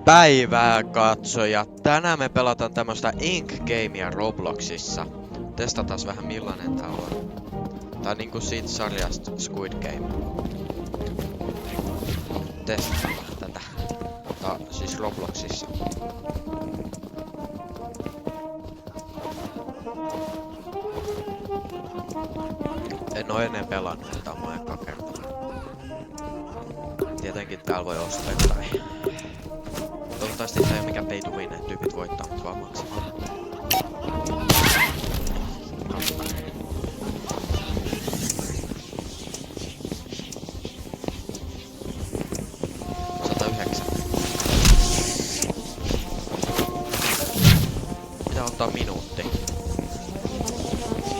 Päivää katsojat! Tänään me pelataan tämmöstä Ink-gamea Robloxissa. Testataan vähän millainen tää on. Tää on niinku siitä sarjasta Squid Game. Testataan tätä. Tää on siis Robloxissa. En oo ennen pelannut, tää on mun eka kerta. Tietenkin täällä voi ostaa jotain. Toivottavasti tää ei oo mikään pay to win, että tyypit voittaa, mut vaan maksaa. Pitää ottaa minuutti.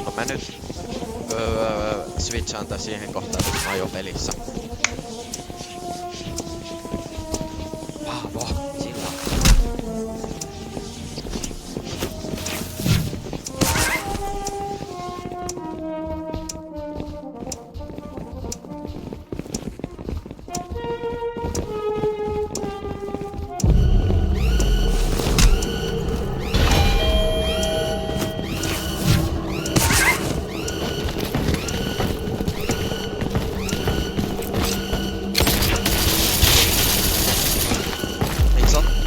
No mä nyt switchaan tää siihen kohtaan, kun mä oon jo pelissä. Vahvo, sillä.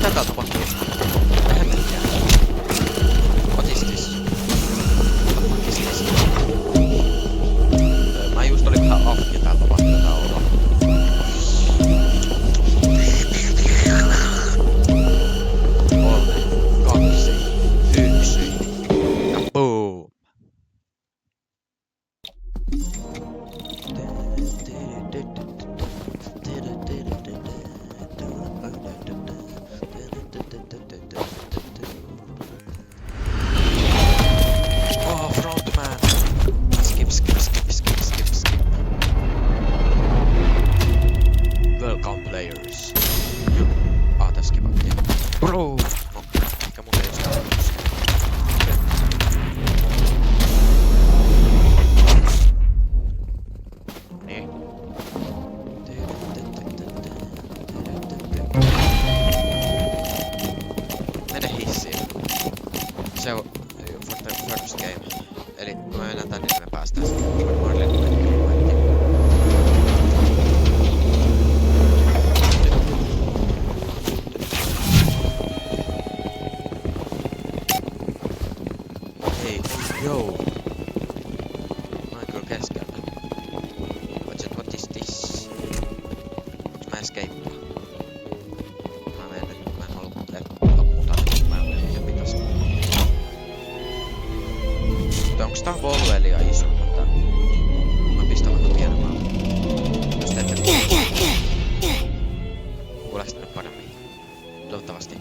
Tätä tapahtuu. Tähän mennään. What is this? What is this? Mä just olin vähän afki, täällä tapahtuu tää olo. 3, 2, 1 ja boom! Oh, frontman! Skip. Welcome players. Tää skipattiin. Bro! No, ehkä mun ei just tarvitse. Niin. Mene hissiin. Se on for the first game. Eli kun mä mennään tänne, niin me päästään varmaan lentokentälle. Hei, joo. Mä oon kyllä keskellä. What is this? Mä escapea. Mä menen nyt, mä en halua ammuta, mä en pitäis. Mutta onks tää volvelia iso? Mä pistän vähän pienemmältä. Jos teette kuuleeks tänne paremmin? Toivottavasti.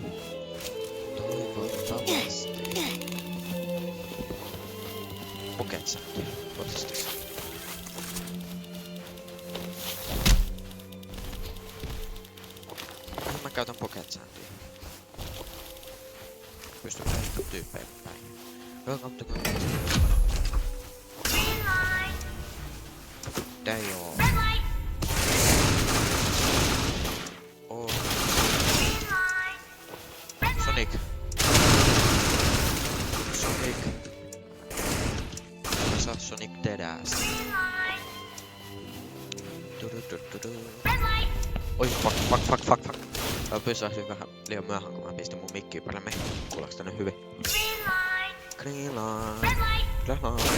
Pocket sound. What is this? Mä käytän pocket soundia. Pystyn heittämään tyyppejä päin. Welcome to the Tää joo. Oh. Sonic. Sä oot Sonic deadass. Oi, fuck. Mä pysähdyin vähän liian myöhään, kun mä pistin mun mikkiä paremmin. Kuuleeks tänne hyvin? Green light. Red light.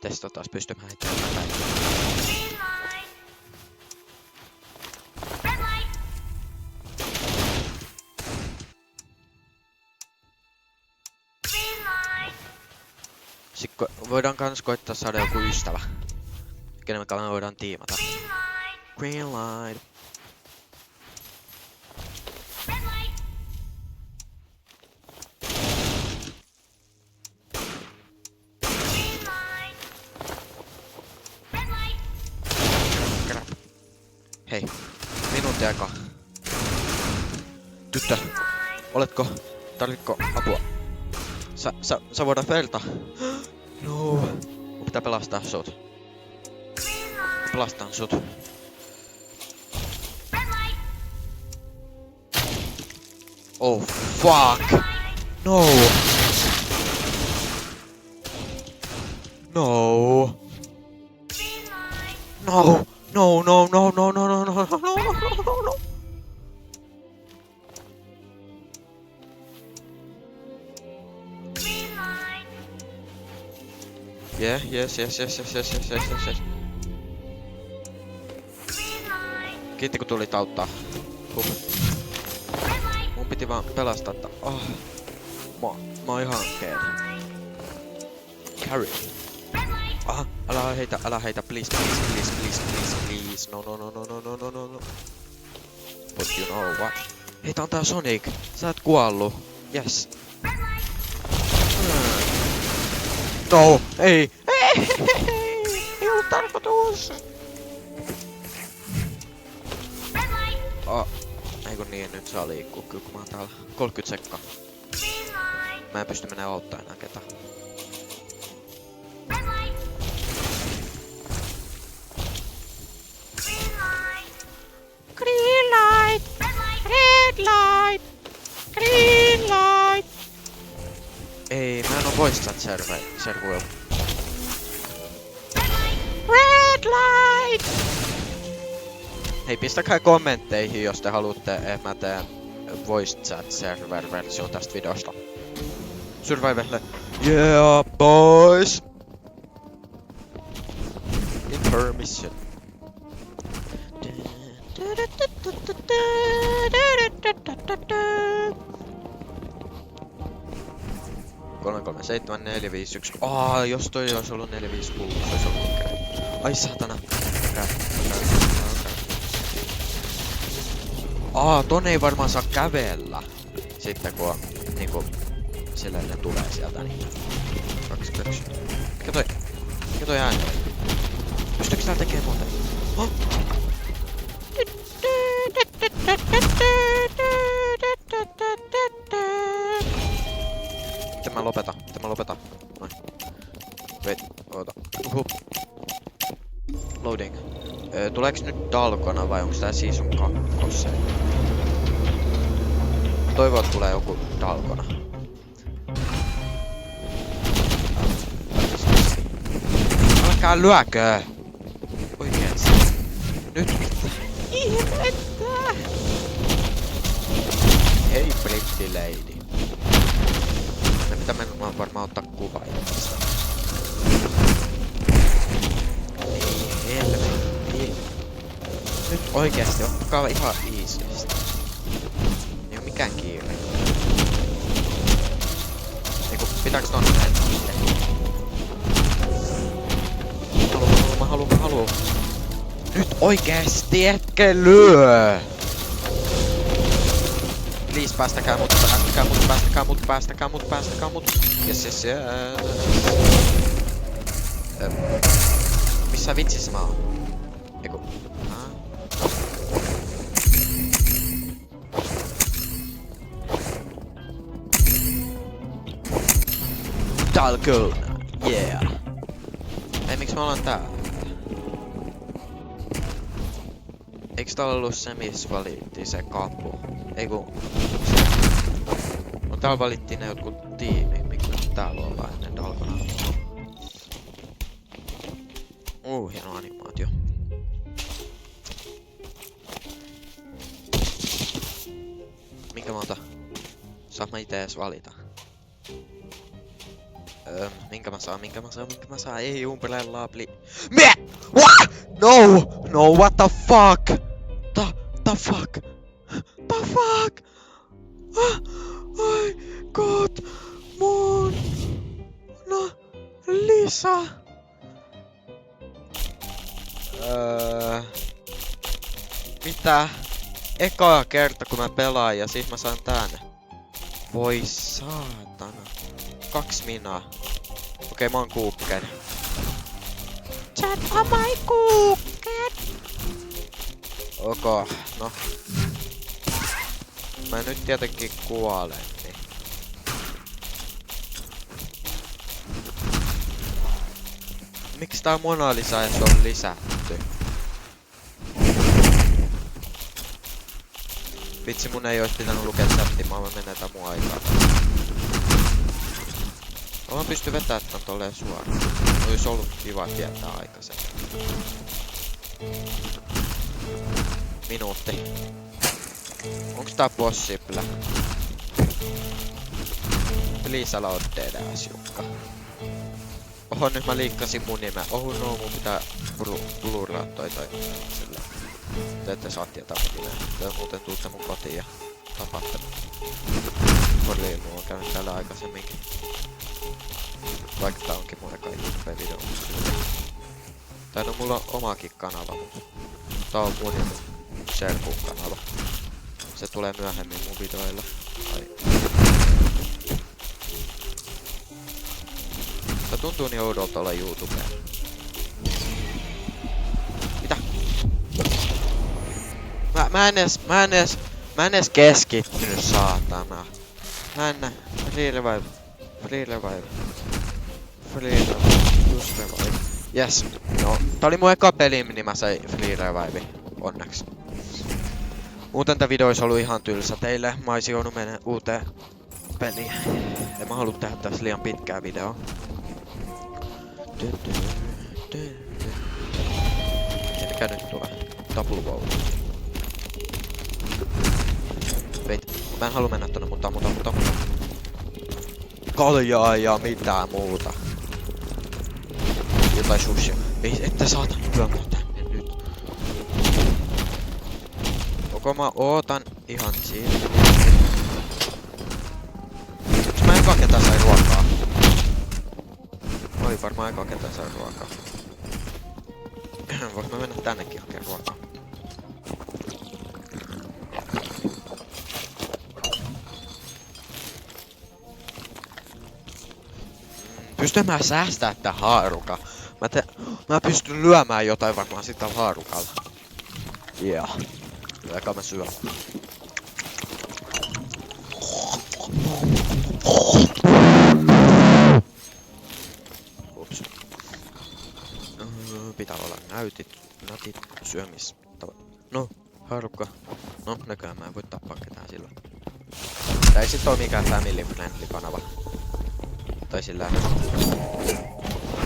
Testataan, pystymään heittämään päin. Sitten voidaan kans koittaa saada joku ystävä. Kenen me voidaan tiimata. Green light. Hei, minuutti aikaa. Tyttö, oletko? Tarvitko apua? Sä voidaan felta. No. Mun pitää pelastaa sut. Pelastan sut. Oh fuck! No! No! No! No, no, no, no, no, no, no, no, no, no, no, no. Yeah, yes. Kiitti kun tulit auttaa. Mun piti vaan pelastaa, että mä oon ihan keellä. Carry. Älä heitä, please. No. But you know what? Hei, tää on tää Sonic. Sä et kuollu. Yes. No, ei oo tarkoitus. Eiku niin, nyt saa liikkua, kyllä kun mä oon täällä 30 sekkaa. Mä en pysty mennä auttaa enää ketään. Green light! Red light! Green light! Ei, mä en oo voice chat servuilla. Red light! Hei, pistäkää kommentteihin, jos te haluatte, että mä teen voice chat server version tästä videosta. Survivalille. Yeah, boys! Intermission. Kolme, 7, 4, 5, 1. Jos toi olisi ollut 4, 5, 6, se olisi ollut okei. Ai saatana. Tonne ei varmaan saa kävellä. Sitten kun niinku sillä ne tulee sieltä niin. 2. Mikä toi ääni? Pystyykö tää tekee muuta? Miten mä lopetan? Noin. Wait, oota. Loading. Tuleeks nyt Dalgona vai onks tää season 2? Toivon, että tulee joku Dalgona. Älkää lyökö! Oikeesti. Nyt ihmettä! Hei pretty lady. Me pitää mennä varmaan ottaa kuva itsestä. Ei helvetti. Nyt oikeesti ottakaa ihan easysti. Ei oo mikään kiire. Eiku pitääks tonne mennä? Mä haluun. Nyt oikeesti etkä lyö! Please päästäkää mut. Yes. Missä vitsissä mä oon? Eiku. Dalgona, yeah! Ei, miksi me ollaan täällä? Eiks täällä ollut se, missä valittiin se kapu? Eiku... No täällä valittiin ne jotkut tiimit, miksi täällä ollaan ennen Dalgonaa. Hieno animaatio. Minkä mä otan? Saat mä ite ees valita? Minkä mä saan? Ei umbrella, Mie! What? No, what the fuck? The fuck? Ai, god, mun, Lisa. Mitä? Eka kerta kun mä pelaan ja sit mä saan tän. Voi saatana. 2 minaa. Okei, mä oon kuukken. Chat on my kuukken. Okay, no. Mä nyt tietenkin kuolen, niin. Miksi tää Mona Lisa edes on lisätty? Vitsi, mun ei ois pitänyt lukea chattia, mä menetän mun aikaa. Mä pystyn vetää tän tolleen suoraan. Ois ollut kiva tietää aikaisemmin. Minuutti. Onks tää possible? Please allow dead ass Jukka. Oho, nyt mä liikkasin mun nimeä. Oho no, mun pitää blurraa toi sillä. Te ette saa tietää mun nimeä. Te muuten tuutte mun kotiin ja tapatte. Kodliin mun on käynyt täällä aikaisemminkin. Vaikka tää onkin mun eka YouTube-video. Tai no mulla on omakin kanava, mutta tää on mun ja Serkun kanava. Se tulee myöhemmin mun videoilla. Ai. Tää tuntuu niin oudolta olla YouTubea. Mitä? Mä en edes keskittynyt, saatana. Mä en free revive. Just revive. Yes. No, tää oli mun eka peli, niin mä sain free revive. Onneksi. Muuten tää video ois ollut ihan tylsä teille. Mä oisin joudut mennä uuteen peliin. En mä halua tehdä tässä liian pitkää videoa. Mikä nyt tulee? Double bow. Wait, mä en halua mennä tonne, mutta. Kaljaa ja mitään muuta. Jotain sushia. Ei, ette saatana työ mua tänne nyt. Koko mä ootan ihan siinä. Onks mä eka ketä sai ruokaa? Oli varmaan eka ketä sai ruokaa. Vois mä mennä tännekin hakee ruokaa. Pystyn mä säästää tää haaruka. Mä pystyn lyömään jotain varmaan sitä haarukalla. Yeah. Eikä mä syön. Ups. Pitää olla natit syömistavat. No, haarukka. No, näköjään mä en voi tappaa ketään sillä. Tää ei sit oo mikään family friendly kanava. Tai sillä.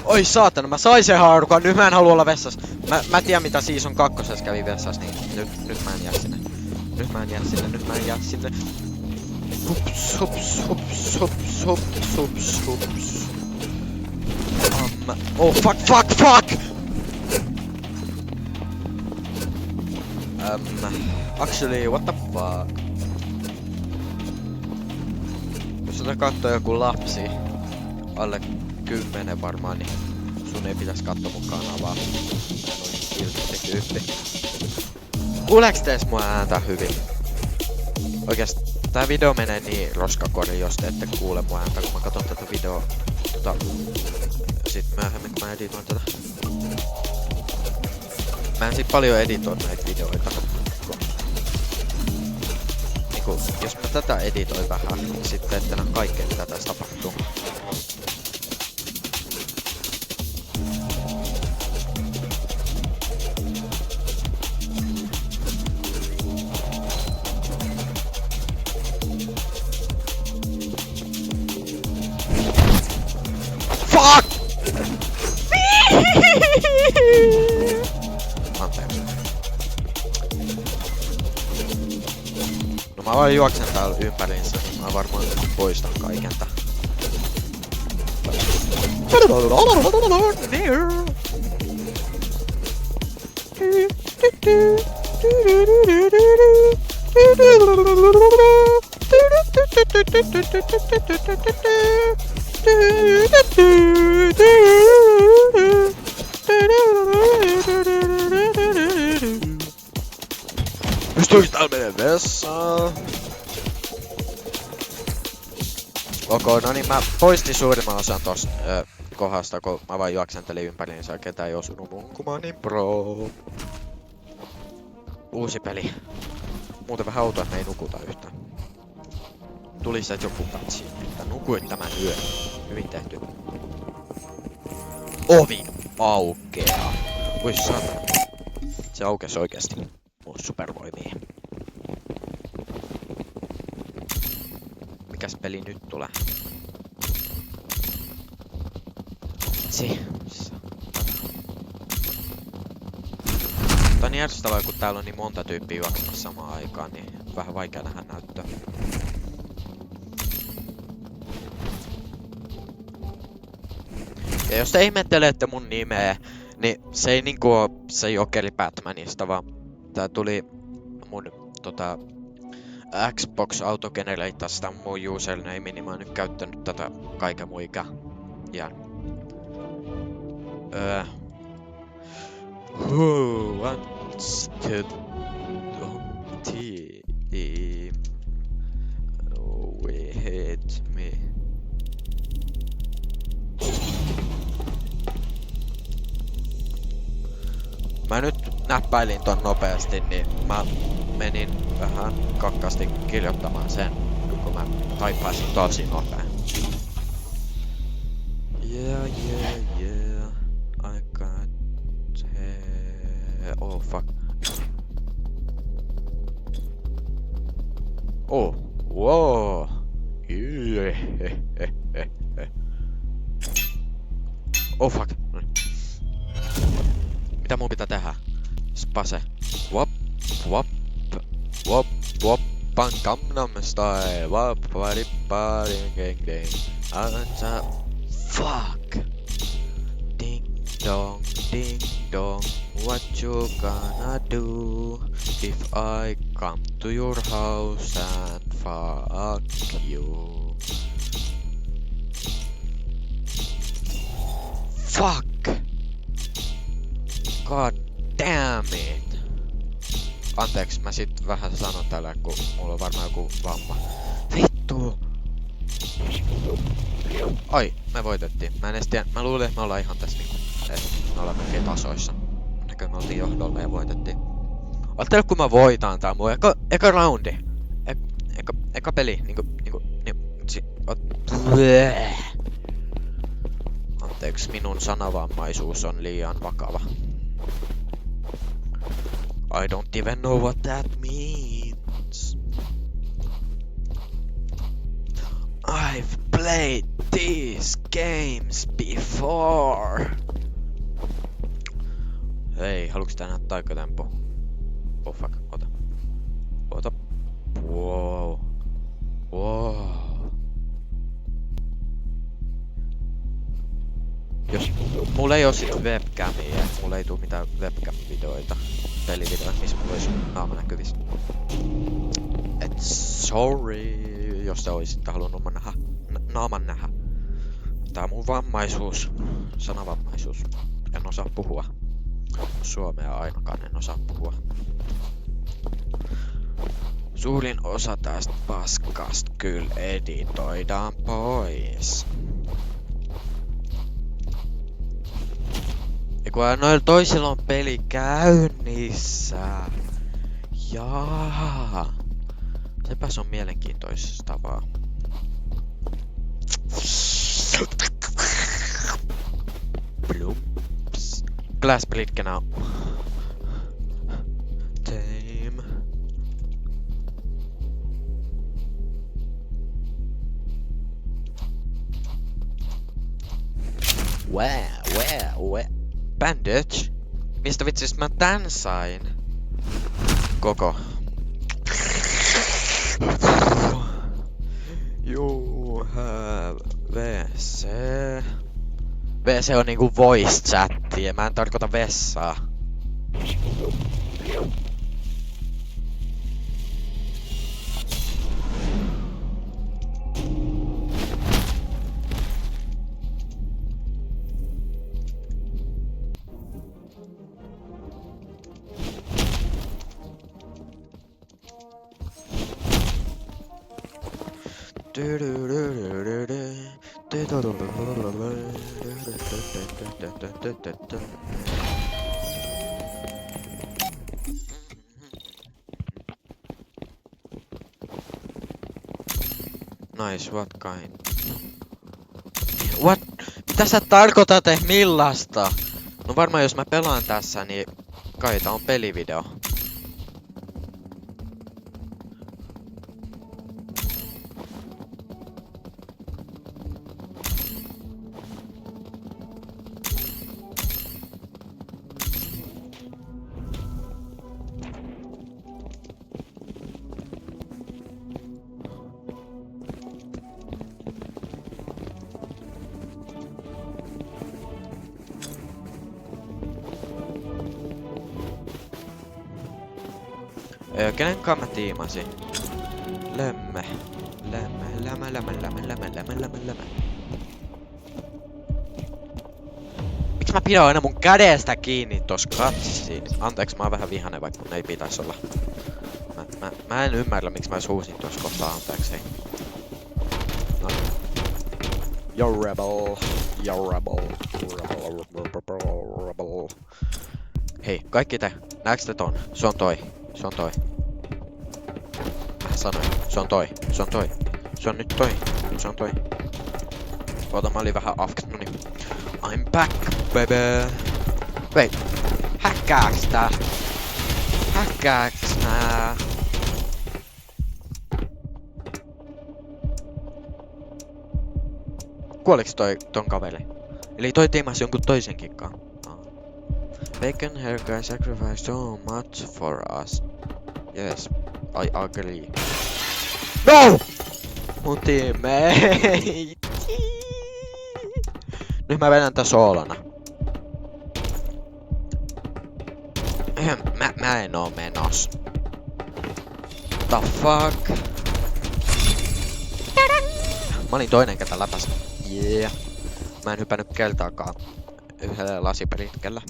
Oi saatana, mä sain sen haarukan, nyt mä en halua olla vessassa. Mä tiedän mitä Season 2 kävi vessassa, niin nyt mä en jää sinne. Nyt mä en jää sinne. Hups. Oh fuck! Actually, what the fuck? Jos sitä kattoo joku lapsi, alle 10 varmaan, niin sun ei pitäis katsoa mun kanavaa. Noin kiltti tyyppi. Kuuleeks tees mua ääntä hyvin? Oikeesti, tää video menee niin roskakoriin, jos te ette kuule mua ääntä, kun mä katon tätä videoa. Sit myöhemmin, kun mä editoin tätä. Mä en sit paljon editoin näitä videoita. Niinku, jos mä tätä editoin vähän, niin sitten ette näe kaikkea mitä tässä tapahtuu. Fuck! Anteeksi. No mä vaan juoksen täällä ympäriinsä, niin mä varmaan poistan kaiken tää. Pystyykö täällä menee vessaan? Okei, no niin mä poistin suurimman osan tosta kohdasta, kun mä vaan juoksentelin ympäriinsä ja ketään ei osunut mun, kun mä oon niin pro. Uusi peli. Muuten vähän outoa, että me ei nukuta yhtään. Tuli se joku katsi, että nukuit tämän yön. Hyvin tehty. Ovi! aukeaa. Voi saatana. Se aukesi oikeesti mun supervoimiin. Mikäs peli nyt tulee? Vitsi. Tää on niin järjestävää, kun täällä on niin monta tyyppiä juoksemassa samaan aikaan, niin vähän vaikea nähdä näyttöä. Ja jos te ihmettelette mun nimeä, niin se ei niinku oo se Jokeri Batmanista, vaan tää tuli mun Xbox Autogeneratasta mun username, niin mä oon nyt käyttänyt tätä kaiken mun ikä. Ja who wants to team with me? Mä nyt näppäilin ton nopeasti, niin mä menin vähän kakkasti kirjoittamaan sen, kun mä taipasin tosi nopea. Yeah, I got... Oh, fuck. Oh, wow. Oh, fuck. Mitä mun pitää tehdä? Spase. Wop, wop, wop, wop, bang, Gangnam Style. Wop, pari, pari, gang, gang. Ansa. Fuck. Ding dong. What you gonna do if I come to your house and fuck you? Fuck. God damn it. Anteeksi, mä sit vähän sanon tällä, kun mulla on varmaan joku vamma. Vittu! Ai, me voitettiin. Mä en edes tiedä. Mä luulin, että me ollaan ihan tässä niinku... me ollaan melkein tasoissa. Näköjään me oltiin johdolla ja voitettiin. Ajattele, kun mä voitan tää mun eka roundi. Eka peli. Anteeksi, minun sanavammaisuus on liian vakava. I don't even know what that means. I've played these games before. Hei, haluuks tää nähdä taikatempo? Oh fuck, ota. Wow. Jos mulla ei oo sit webcamia, mulla ei tuu mitään webcam-videoita, pelivideoita, missä mulla ois naama näkyvissä. Et sorry, jos te oisitte halunnut naaman nähdä. Tää on mun vammaisuus, sanavammaisuus. En osaa puhua. Suomea ainakaan en osaa puhua. Suurin osa tästä paskasta kyllä editoidaan pois. Ja kun noilla toisilla on peli käynnissä. Jaa. Sepäs on mielenkiintoista vaan. Bloops. Glass Blitken now. Tame. Wow. Bandage? Mistä vitsistä mä tän sain? Koko. You have WC. WC on niinku voice chatti ja mä en tarkoita vessaa. Nice, what kind? What? Mitä sä tarkoitat, millaista? No varmaan jos mä pelaan tässä, niin kai tää on pelivideo. Kenen kanssa mä tiimasin? Lämmä. Miksi mä pidän aina mun kädestä kiinni tossa katsiin? Anteeksi, mä oon vähän vihanen, vaikka mun ei pitäis olla. Mä en ymmärrä, miksi mä suusin tuossa kohtaa, anteeksi. No. Yo rebel. Hei, kaikki te. Näetkö te ton? Se on toi. Mä sanoin. Se on toi. Se on nyt toi. Se on toi. Oota, mä olin vähän off. Noniin. I'm back, baby. Wait. Häkkääks tää? Kuoliks ton kaveri? Eli toi tiimasi jonkun toisenkin kanssa. Bacon hair guy sacrificed so much for us. Yes, I agree. No! Mun teammate! Nyt mä vedän tää soolona. Mä en oo menos. The fuck? Mä olin toinen ketä läpäs. Yeah. Mä en hypännyt keltaakaan yhdellä lasipritkellä.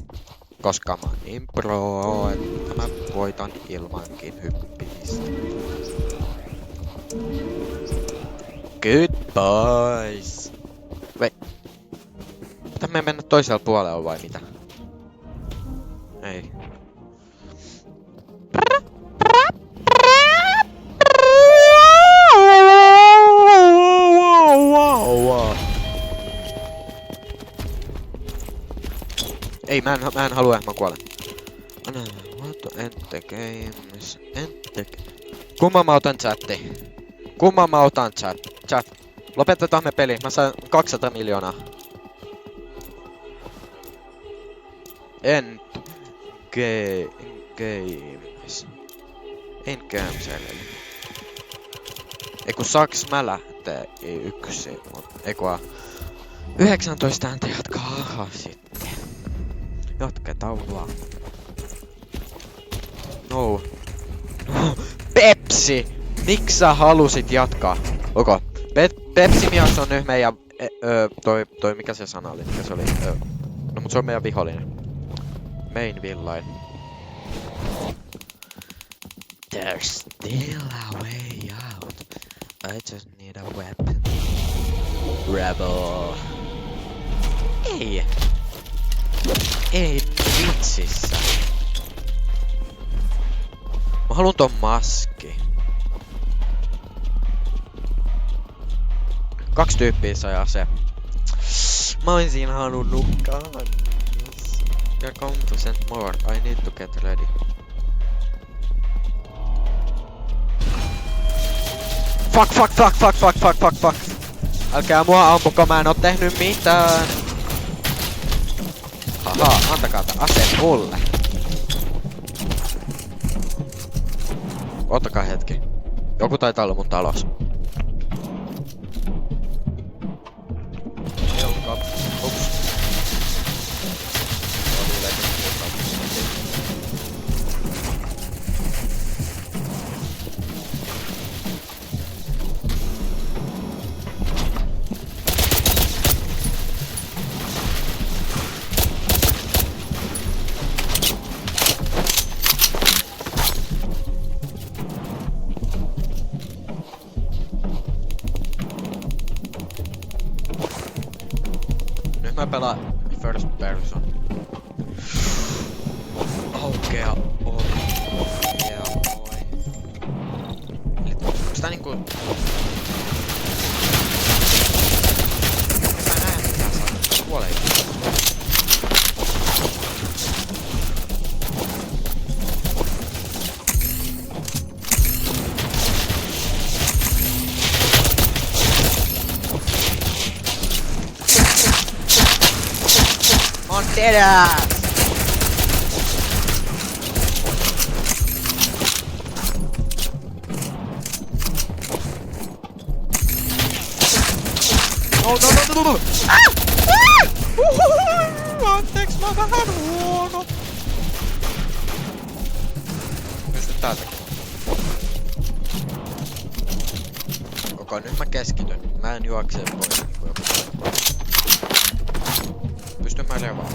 Koska mä oon niin pro, että mä voitan ilmankin hyppimistä. Goodbyes! Wait. Pitää me mennä toisella puolella vai mitä? Ei. Ei, mä en halua, että mä kuolen. What to end the games? Kumman mä otan chatti? Chat. Lopetetaan me peli. Mä sain 200 miljoonaa. End games. End games eli. Eiku saaks mä lähtee? Ei yksin. Eiku 19 ääntä jatkaa sitten. Jatketaan vaan. No. Pepsi! Miks sä halusit jatkaa? Okay. Pepsi mies on nyt meidän... toi mikä se sana oli? Mikä se oli? No mut se on meidän vihollinen. Main villain. There's still a way out. I just need a weapon. Rebel. Ei vitsissä. Mä haluun ton maski. 2 tyyppiä sai ase. Mä oisin halunnut kans. Ja come to send more. I need to get ready. Fuck. Älkää mua ammuko, mä en oo tehnyt mitään. Haha, antakaa tää ase mulle. Ottakaa hetki. Joku taitaa olla mun talos. Ups. Mä pelaan first person. Okei. Onks tää niinku... Mä näen mitä saa. Kuolee. Deadass! No! Anteeksi, mä oon vähän huono. Pystyn täältäkin. Koko nyt mä keskityn. Mä en juoksee pois niinku joku. Pystyn mä levaamaan.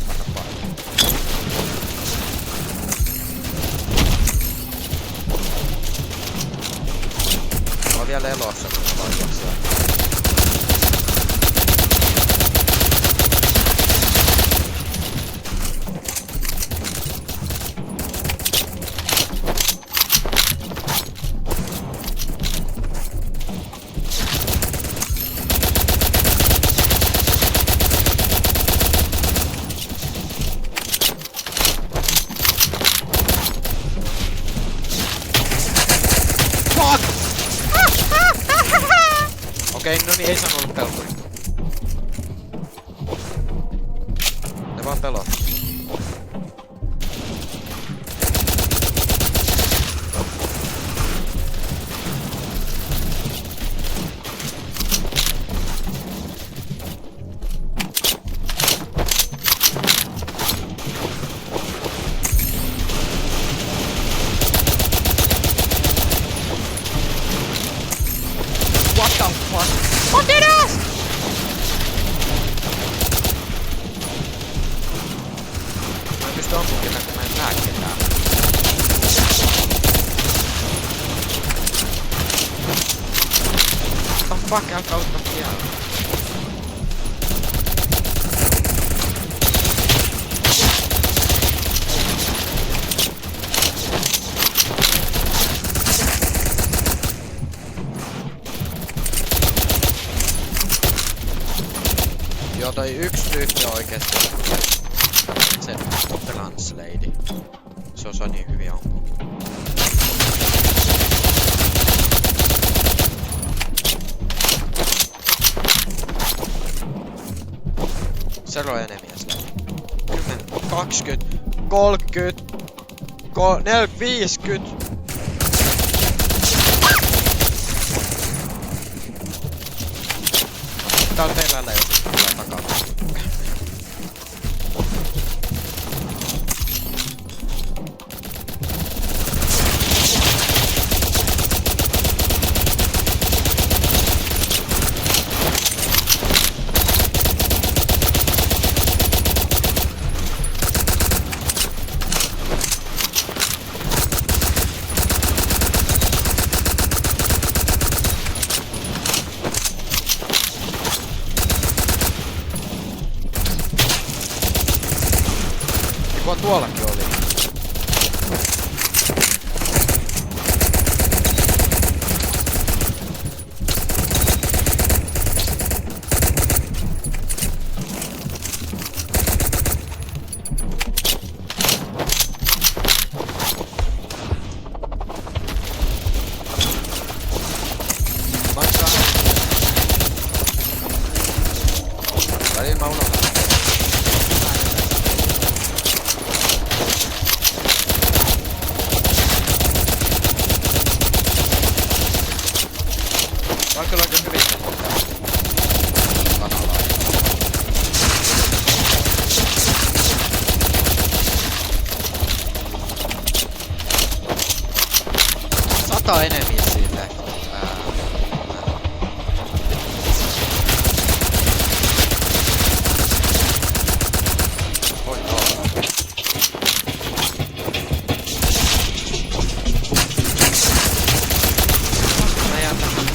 Anna paikka. Mä oon vielä elossa, kun mä vaan juoksee. Okei, no niin ei sano ollut pelkuri. Ne vaan pelot. What the fuck? What did us? Mä en pysty ampumaan ketään, kun mä en näe ketään. What the fuck, älkää ottaa pian. Joo, toi yksi tyyppi oikeesti. Se translady. Se osaa niin hyvin ampua. Siellä on enemmän slady. 10, 20, 30, 40, 50. Tää on teillä läjä. Tuollakin oli. Välillä mä unohdan. Mä oon kyllä aika hyvin kanalaa. 100 enemiä sille. Voi olla. Mä jään tähän.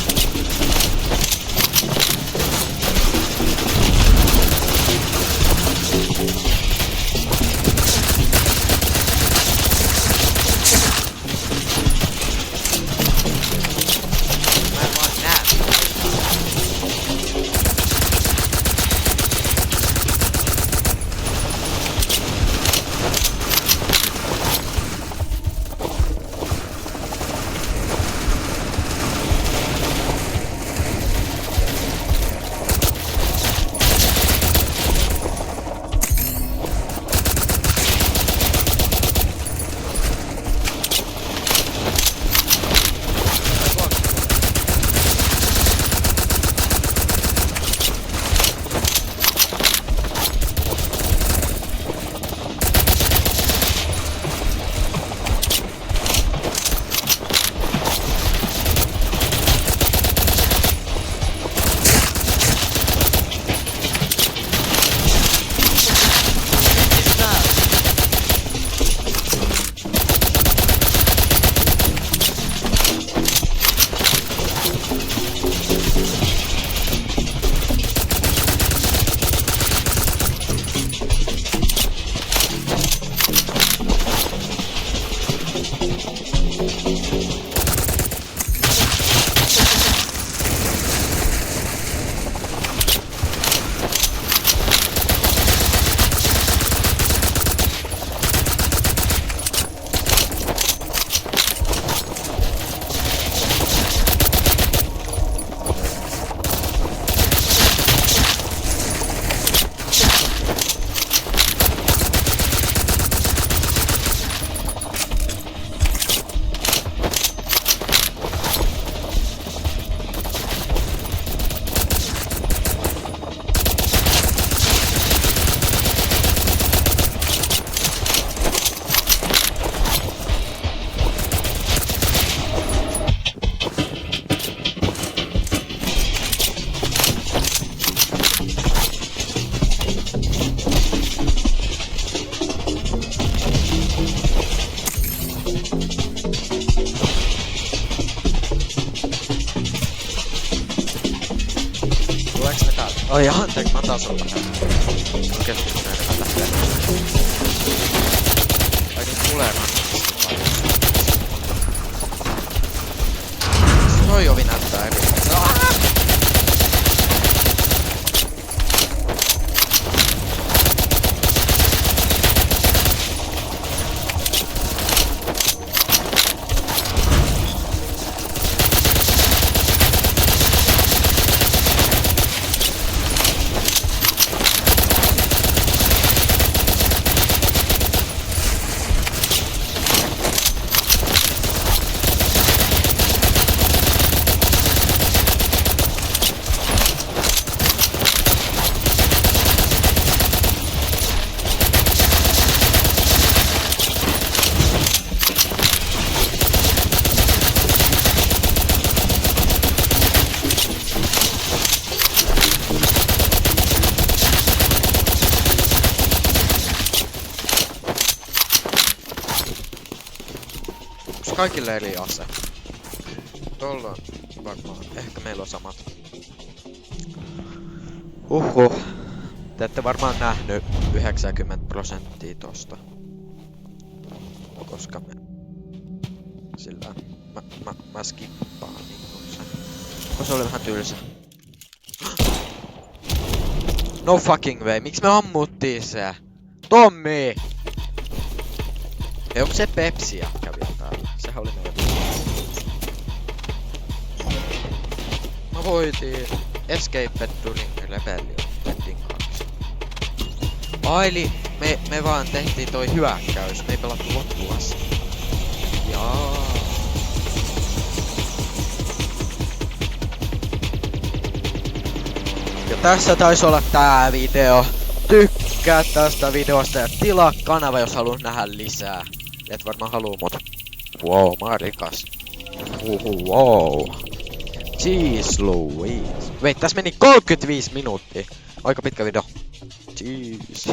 Oi anteeksi, mä oon taas ollut vähän. Keskityn enemmän lähteä. Ai niin tulee rannasta paljon. Toi ovi näyttää eri. Kaikille eri ase. Tuolla on varmaan. Ehkä meillä on samat. Te ette varmaan nähnyt 90% tosta. Koska me... Sillä... Mä skippaan niinku sen. Se oli vähän tylsä. No fucking way. Miksi me ammuttiin se? Tommi! Ei onko se Pepsi jätkä vielä täällä? Sehän oli meidän mä voitiin Escape during Rebellion Ending 2. Eli me vaan tehtiin toi hyökkäys. Me ei pelattu loppuun asti. Jaa. Ja tässä taisi olla tää video. Tykkää tästä videosta ja tilaa kanava, jos haluat nähdä lisää. Et varmaan haluu, mut... Wow, mä oon rikas. Wow. Jeez Louise. Wait, tässä meni 35 minuuttia. Aika pitkä video. Jeez.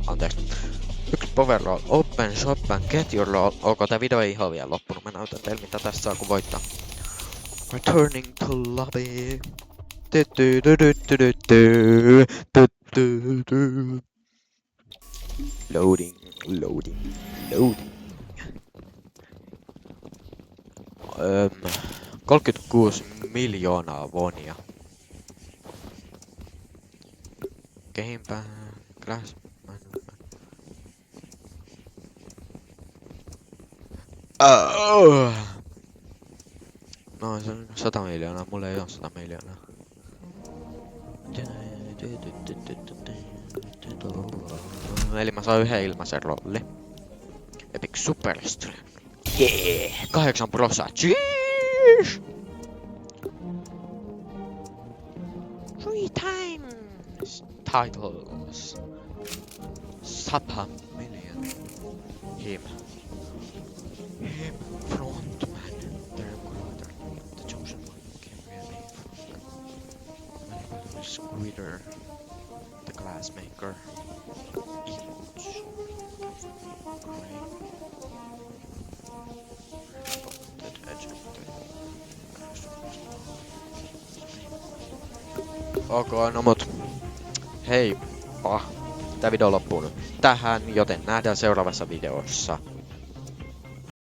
Anteeksi. Yksi power roll. Open shop and get your roll. Tää video ei ihan vielä loppunut. Mä näytän teille mitä tässä saa kun voittaa. Returning to lobby. Loading. 36 miljoonaa wonia. Gamepad, glass, no se on 100 miljoonaa, mulla ei oo 100 miljoonaa. Eli mä saan yhden ilmaisen rolli. Epic Superstar. Yeah! 8%. Jeez! 3 times titles. Sapa million. Him frontman. The recruiter. The chosen one came really from the Squidder. The glassmaker. Ok, no mut heippa. Tää video loppuu nyt tähän, joten nähdään seuraavassa videossa.